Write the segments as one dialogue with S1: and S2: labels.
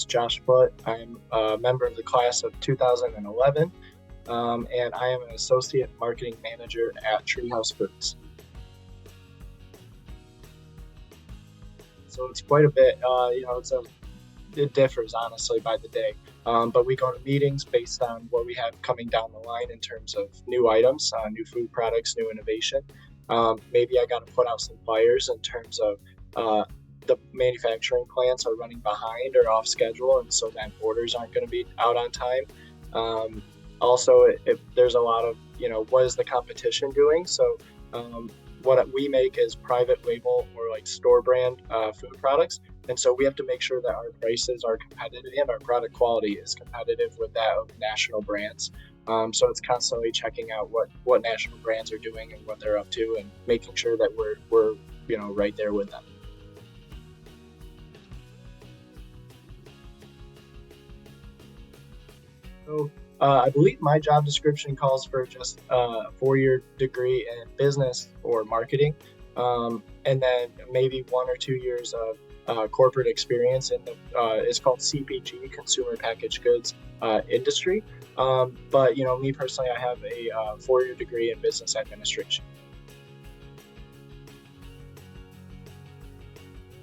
S1: is Josh Foote. I'm a member of the class of 2011, and I am an associate marketing manager at Treehouse Foods. So it's quite a bit. It differs honestly by the day, but we go to meetings based on what we have coming down the line in terms of new items, new food products, new innovation. Maybe I got to put out some fires in terms of the manufacturing plants are running behind or off schedule, and so then orders aren't going to be out on time. Also, if there's a lot of, what is the competition doing? So what we make is private label or like store brand food products. And so we have to make sure that our prices are competitive and our product quality is competitive with that of national brands. So it's constantly checking out what national brands are doing and what they're up to, and making sure that we're right there with them. So I believe my job description calls for just a 4-year degree in business or marketing, and then maybe 1 or 2 years of corporate experience in the it's called CPG, consumer packaged goods industry. But me personally, I have a 4-year degree in business administration.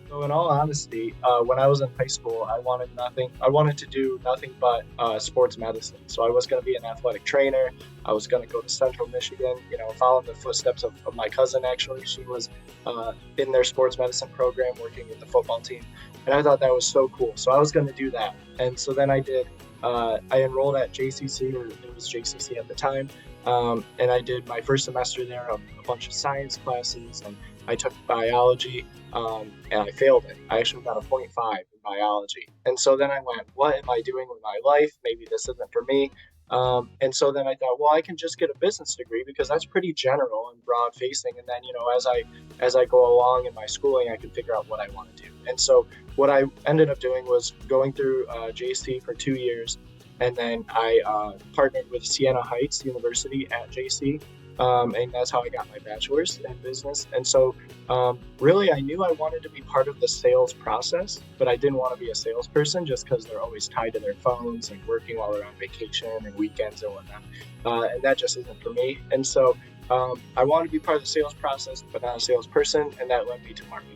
S1: So in all honesty, when I was in high school, I wanted to do nothing but sports medicine. So I was going to be an athletic trainer. I was going to go to Central Michigan, follow the footsteps of my cousin. Actually, she was in their sports medicine program working with the football team. And I thought that was so cool. So I was going to do that. And so then I did. I enrolled at JCC, or it was JCC at the time. And I did my first semester there of a bunch of science classes, and I took biology, and I failed it. I actually got a 0.5 in biology. And so then I went, what am I doing with my life? Maybe this isn't for me. And so then I thought, well, I can just get a business degree because that's pretty general and broad facing. And then, as I go along in my schooling, I can figure out what I want to do. And so what I ended up doing was going through JC for 2 years. And then I partnered with Siena Heights University at JC. And that's how I got my bachelor's in business. And so really, I knew I wanted to be part of the sales process, but I didn't want to be a salesperson just because they're always tied to their phones and working while they're on vacation and weekends and whatnot. And that just isn't for me. And so I wanted to be part of the sales process, but not a salesperson. And that led me to marketing.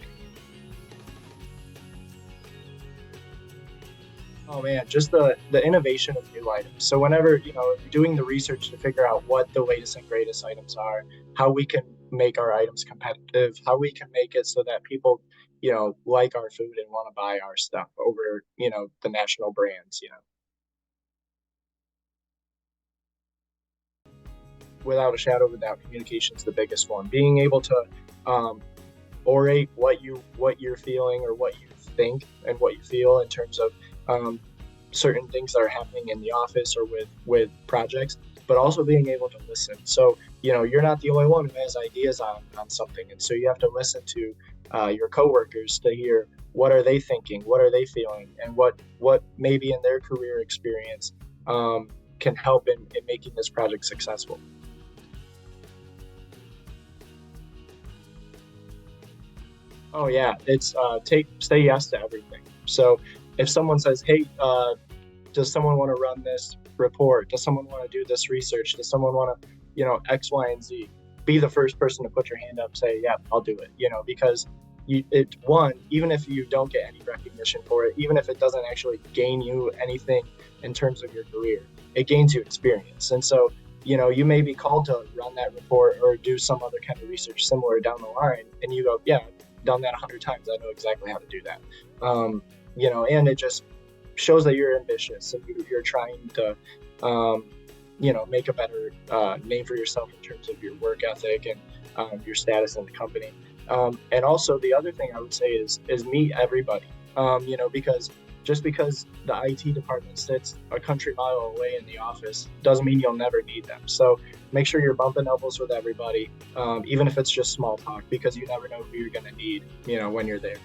S1: Oh man, just the innovation of new items. So whenever, doing the research to figure out what the latest and greatest items are, how we can make our items competitive, how we can make it so that people, like our food and want to buy our stuff over, the national brands, Without a shadow of a doubt, communication is the biggest one. Being able to orate what you're feeling or what you think and what you feel in terms of certain things that are happening in the office or with projects, but also being able to listen. So, you're not the only one who has ideas on something. And so you have to listen to your coworkers to hear what are they thinking, what are they feeling, and what maybe in their career experience can help in making this project successful. Oh yeah, it's say yes to everything. So if someone says, hey, does someone want to run this report? Does someone want to do this research? Does someone want to, X, Y, and Z? Be the first person to put your hand up, say, yeah, I'll do it, because even if you don't get any recognition for it, even if it doesn't actually gain you anything in terms of your career, it gains you experience. And so, you may be called to run that report or do some other kind of research similar down the line, and you go, yeah, I've done that 100 times. I know exactly how to do that. And it just shows that you're ambitious and you're trying to, make a better name for yourself in terms of your work ethic and your status in the company. And also the other thing I would say is meet everybody, because just because the IT department sits a country mile away in the office doesn't mean you'll never need them. So make sure you're bumping elbows with everybody, even if it's just small talk, because you never know who you're going to need, when you're there.